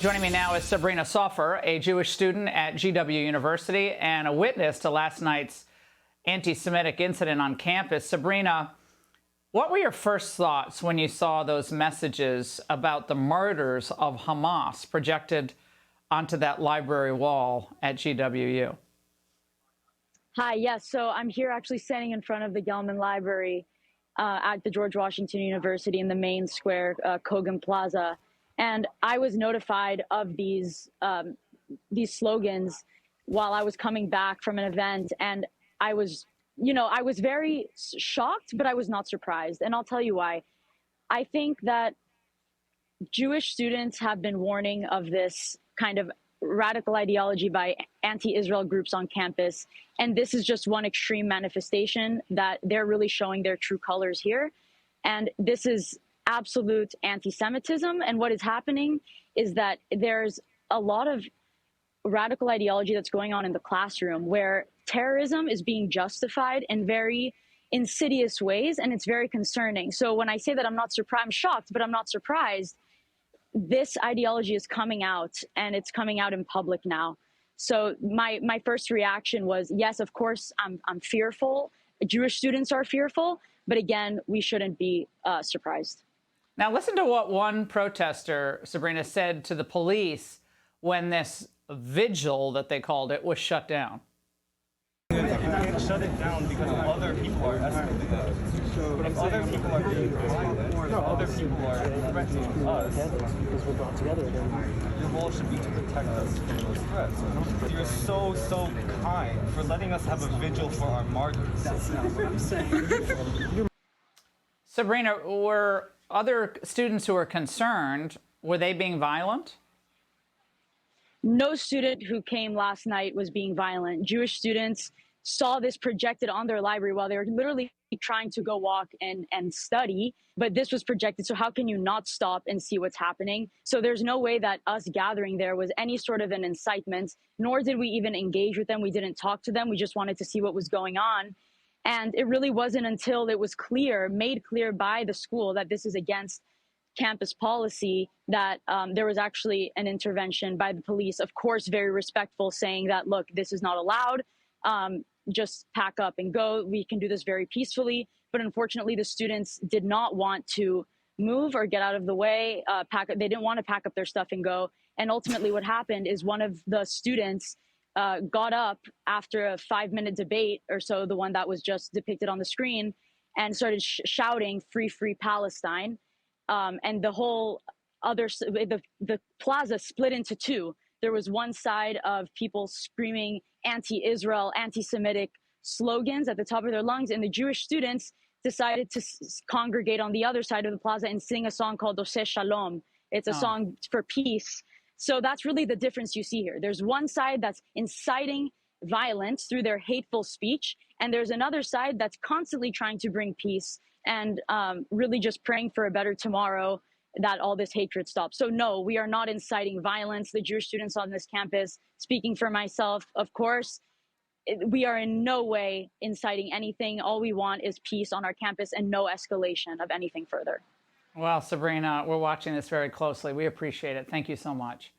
Joining me now is Sabrina Soffer, a Jewish student at GWU University and a witness to last night's anti-Semitic incident on campus. Sabrina, what were your first thoughts when you saw those messages about the martyrs of Hamas projected onto that library wall at GWU? Hi, yes. So I'm here actually standing in front of the Gelman Library at the George Washington University in the main square, Kogan Plaza. And I was notified of these slogans while I was coming back from an event. And I was very shocked, but I was not surprised. And I'll tell you why. I think that Jewish students have been warning of this kind of radical ideology by anti-Israel groups on campus. And this is just one extreme manifestation that they're really showing their true colors here. And this is absolute anti-Semitism. And what is happening is that there's a lot of radical ideology that's going on in the classroom where terrorism is being justified in very insidious ways. And it's very concerning. So when I say that I'm shocked, but I'm not surprised. This ideology is coming out, and it's coming out in public now. So my first reaction was, yes, of course, I'm fearful. Jewish students are fearful, but again, we shouldn't be surprised. Now, listen to what one protester, Sabrina, said to the police when this vigil, that they called it, was shut down. You can't shut it down because other people are escalating. But if other people are being violent, if other people are threatening us, your role should be to protect us from those threats. You're so kind for letting us have a vigil for our martyrs. That's not what I'm saying. Sabrina, were other students who were concerned, were they being violent? No student who came last night was being violent. Jewish students saw this projected on their library while they were literally trying to go walk and study, but this was projected. So how can you not stop and see what's happening? So there's no way that us gathering there was any sort of an incitement, nor did we even engage with them. We didn't talk to them. We just wanted to see what was going on. And it really wasn't until it was made clear by the school that this is against campus policy that there was actually an intervention by the police, of course, very respectful, saying that, look, this is not allowed. Just pack up and go. We can do this very peacefully. But unfortunately, the students did not want to move or get out of the way. They didn't want to pack up their stuff and go. And ultimately what happened is one of the students got up after a 5-minute debate or so, the one that was just depicted on the screen, and started shouting, "Free, free Palestine." And the whole the plaza split into two. There was one side of people screaming anti-Israel, anti-Semitic slogans at the top of their lungs, and the Jewish students decided to congregate on the other side of the plaza and sing a song called Oseh Shalom. It's a song for peace. So that's really the difference you see here. There's one side that's inciting violence through their hateful speech, and there's another side that's constantly trying to bring peace and really just praying for a better tomorrow, that all this hatred stops. So no, we are not inciting violence. The Jewish students on this campus, speaking for myself, of course, we are in no way inciting anything. All we want is peace on our campus and no escalation of anything further. Well, Sabrina, we're watching this very closely. We appreciate it. Thank you so much.